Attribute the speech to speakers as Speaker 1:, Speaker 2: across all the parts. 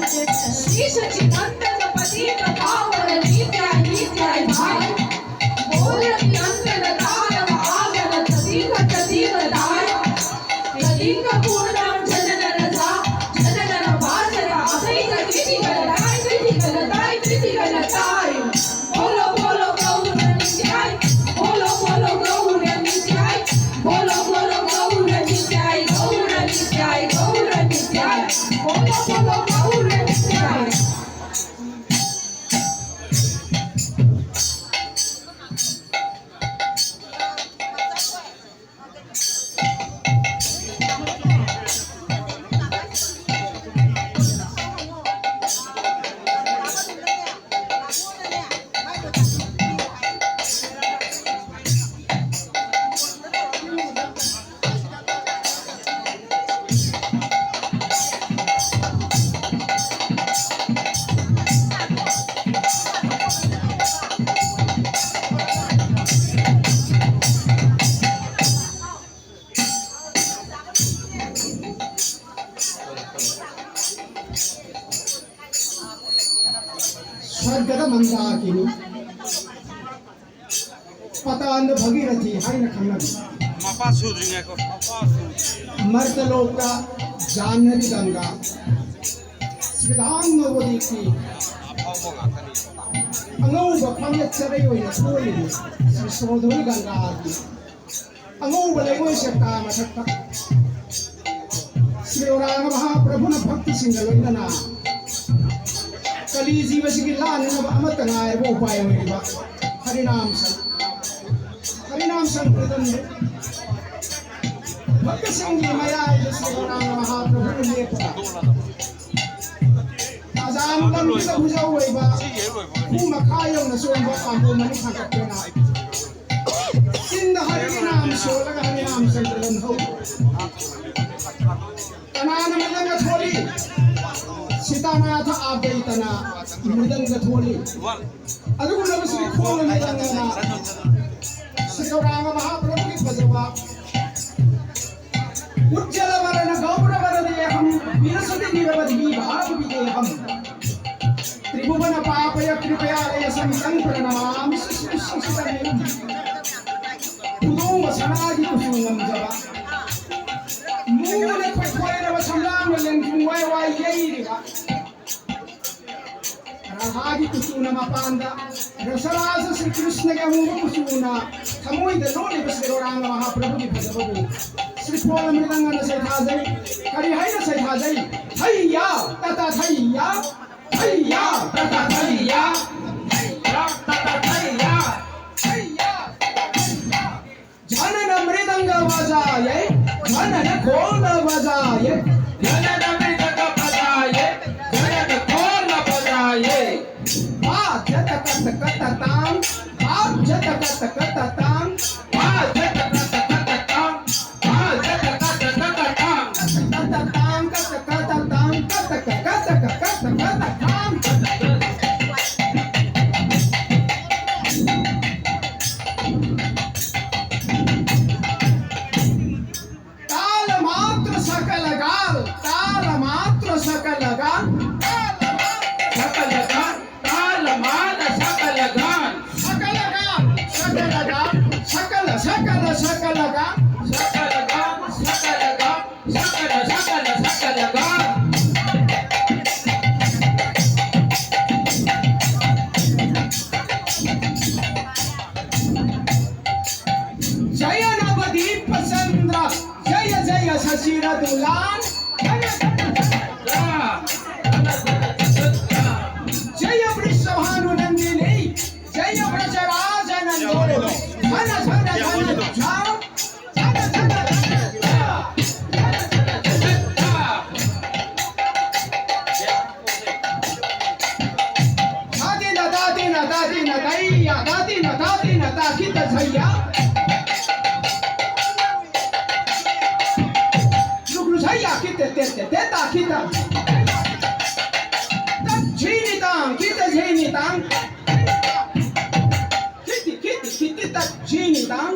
Speaker 1: श्री सच्चिदानंद पतित पावन नित्य नित्य भाई बोल निरंतर दानव आगन तदीव दाय तदीव पूर्ण जनन रजा जनन वाचन असैत कृति गलताय बोलो बोलो गौर नित्याय बोलो बोलो गौर नित्याय बोलो बोलो गौर नित्याय गौर नित्याय गौर नित्याय बोलो बोलो गौर नित्याय
Speaker 2: ಸ್ವರ್ಗದ Mandakini ಪತಾಂದ Bhagirathi ಹಾಯ್ನ ಖಂಗದು ಮರ್ತಲೋಕ Jahnavi Ganga ಶ್ರೀರಾಮನವದಿಕ್ಕಿ angauba pangyatsare oina soili Shri ಸೋದರಿ ಗಂಗಾ ಆಗಿ angauba ಲೈವೈ ಶಕ್ತ ಮಠಕ್ಕ ಶ್ರೀ ರಾಮ ಮಹಾಪ್ರಭುನ ಭಕ್ತಿ ಸಿಂಗಲೊಂದನ कली जीव से लान अमत नाय वो उपाय होइबा हरिनाम संकीर्तन भक्त संगी मया श्री राम महाप्रभु ने पता आजान लम से बुझाव होइबा भू मखायो न सोंबा पांबो मनि खटकना सिंध हरिनाम सोलग हरिनाम संकीर्तन हो तनान मदंग थोड़ी सीतानाथ आबैतना मृदंग थोड़ी अदुगुण श्री खोल मृदंगना श्री राम महाप्रभु की भजवा उज्जवल वरण गौरव वरदेहम विरसति निरवधि भाव विदेहम त्रिभुवन पापय कृपयालय समितं प्रणमामि शिशिरं कुदुम सनादि कुसुमं जवा मूल कोइरव संग्राम लेंकुं वाय वाय येइरिवा राहागी कुसुना मपांदा रसराज श्री कृष्ण के मूल कुसुना समुद्र लोले श्री राम महाप्रभु की भजबु श्री पोल मृदंगन से थाजै करि हैन से थाजै थैया तता थैया थैया तता थैया थैया तता थैया थैया जनन मृदंग बजाए जनन खोल बजाए जनन मृदंग बजाए जनन खोल बजाए बाज तक तक ताम बाज तक तक ताम बाज तक तक ताम बाज तक तक ताम ताम तक ताम तक ताम ताल मात्र सकल गाल ताल मात्र सकल गाल सकल गाल ताल मान सकल गाल सकल गाल सकल गाल सकल सकल सकल गाल सकल गाल सकल गाल सकल सकल सकल गाल जय नवदीप चंद्र जय जय शशिर दुलान जय वृषभानु नंदिनी जय व्रजराज नंदोरे धन धन धन झाओ धन धन दादी न दैया दादी न ताकित झैया kita teta kita jini tang kita jini tang kita tak jini tang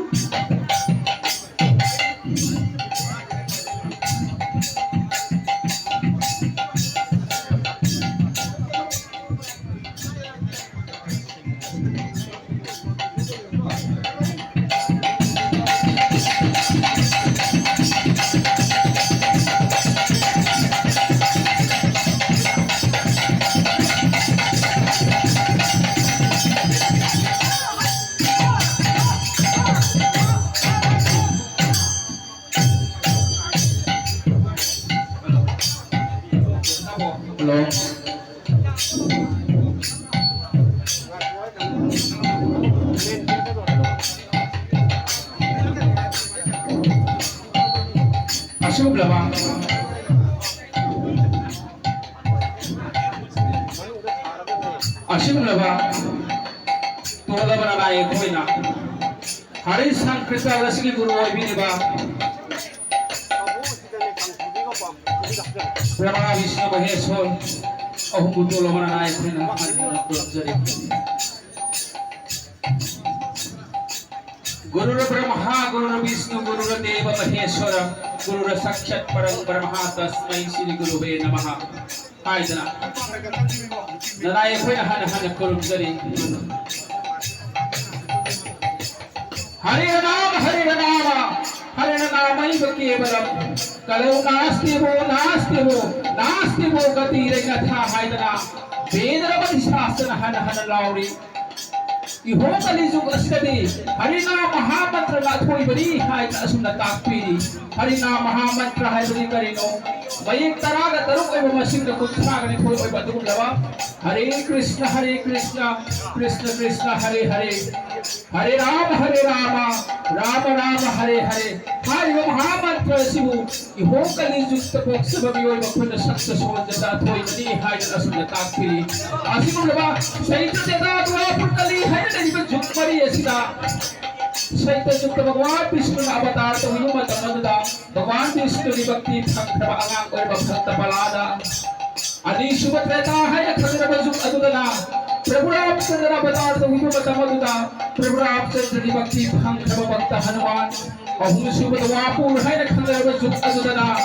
Speaker 3: Hello. Asum lama. Asum lama. Tola bana naik koi na. Hari sang Krishna rasili guru oi bini ba. Brahma Vishnu Maheshwar. Ahum buddho lo bana naik koi na. Guru Brahma, Guru Vishnu, Guru Deva Maheshwara, Guru Sakshat Parang Brahma Tasmai Shri Gurave Namaha. Hai jana. Nanai koi na hana kurum jari. Hare Rama, Hare Rama, Hare Rama Kevalam. Kalau nasti bo gati re katha hai jana. Vedra bani shastra hana lauri. Iho kali jug asdadi harina mahamantra la thoi bari hai ta asumna takpiri harina mahamantra hai bari karino bayik taraga taruk oi masing da kuthra gani khoi oi badum lawa Hare Krishna Krishna Krishna Hare Hare Hare Rama Rama Rama Hare Hare hari mahamantra sibu iho kali jug tapok sababi oi bakuna saksa sowan jata thoi bari hai ta asumna takpiri asigum lawa saita jeta dua purkali hai dari berjumpa di Yesida. Saya terjumpa Bhagwan Vishnu avatar tu hidup macam mana? Bhagwan Vishnu di bakti thangkra angang kau bakta palada. Adi subat reta hai thangkra berjum adudana. Prabhu Ramchandra avatar tu hidup macam mana? Prabhu Ramchandra di bakti thangkra bakta Hanuman. Ahum subat wapur hai thangkra berjum adudana.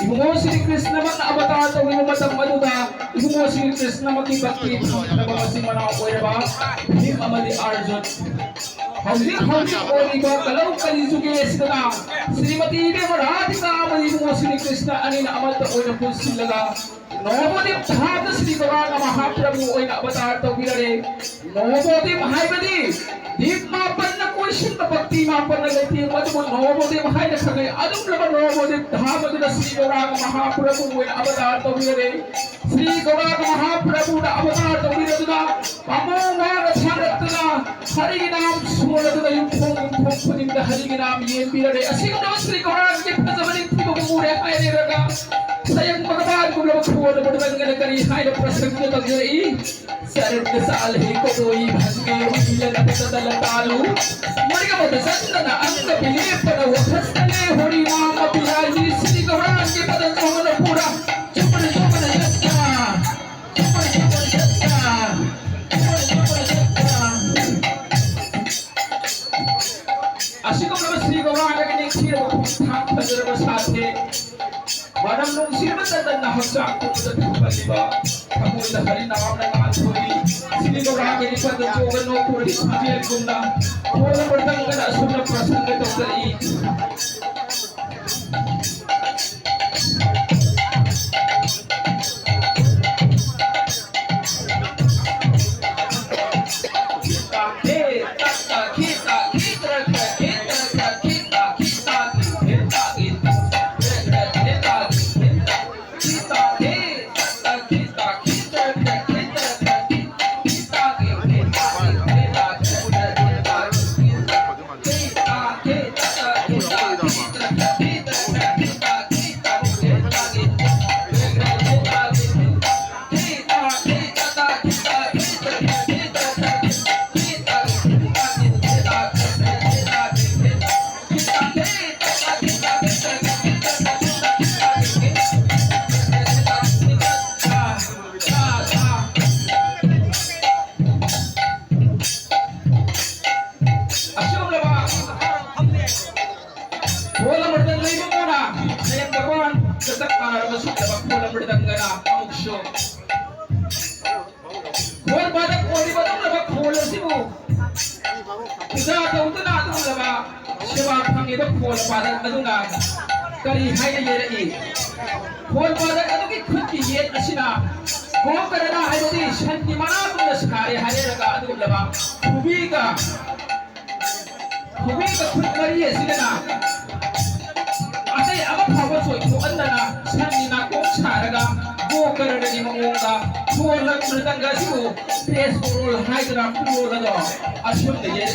Speaker 3: Ibu mo Sri Krishna mat avatar tu hidup macam mana? Ibu mo Sri Krishna mati bakti thangkra masing mana kau ba? Him amadi Arjun. Hauji oliba kalau kali suge sedana Srimati Dewa Radhika amadi mo Sri Krishna ani na amal ta oina pusil laga Nobodip dhata Sri Gauranga Mahaprabhu oina avatar ta virare Nobodip haibadi Deep mapan na question na bhakti mapan na lati madmo Nobodip hai na khangai adum laba Nobodip dhata na Sri Gauranga Mahaprabhu oina avatar ta virare Sri Gauranga Mahaprabhu na avatar ta virare na pamo wa ratna Hari Nam Sumula to yung pong da Hari Nam yen birare asing no Sri Gauranga ke pazamaning tibo mure ay raga sayang magabad ko lang ko na badang nga kari hay na prasang na tagjai sarit ka sa alhi ko doi bhasge hila na patadala talo mariga mo dasanda na ang kapili para wakas na ne Hari Nam abihaji Sri Gauranga ke padang na pura chupana yatta Asik kalau Sri Gauranga ke nek sir thang pajar basathe Madam nung sir matatan na hagsak ko sa tupaliba Kamu da Hari Nam na ngathoi Sri Gauranga ni padan jogan no puri sajel gunda Kola badang kana asuna prasang to kari Kari hai yere I phone pada adu ki khud ki yet asina ko karana hai bodi shanti mana kun skare hai raga adu laba khubi ka khud kari asina asai aba phawa soi ko andana shanti na ko charaga करने मंगोंगा बोलक मृदंग सिबु pace role hydra pro लगा अशुभ ये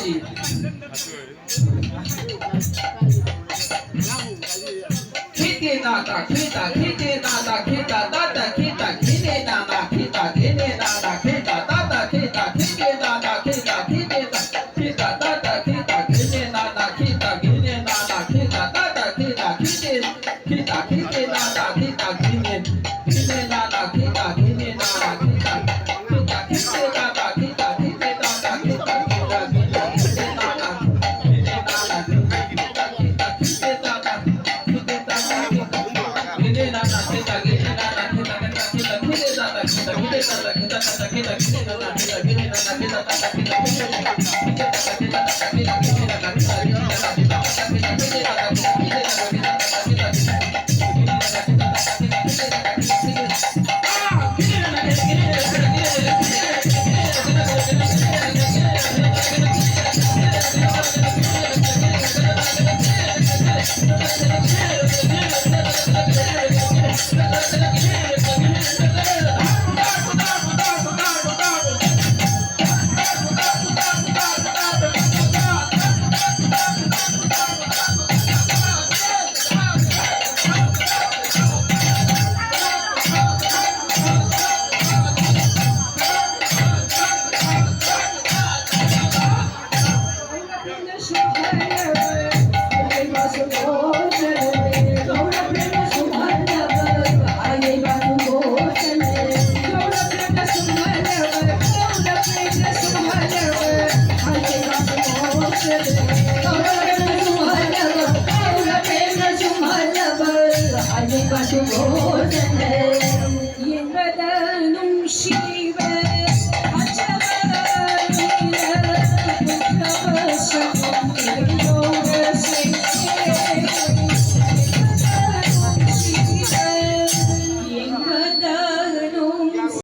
Speaker 3: खीते नाता खीता खीते नाता खीता दादा खीता खीते नाता खीता खीते नाता खीता दादा खीता खीते नाता खीता खीते खीता दादा खीता खीते नाता खीता खीते नाता खीता दादा खीता खीते खीता खीते नाता खीता खीते खीते नाता खीता खीते नाता खीता खीता खीते नाता खीता खीते नाता खीता खीता खीते नाता खीते नाता खीता खीते नाता Kita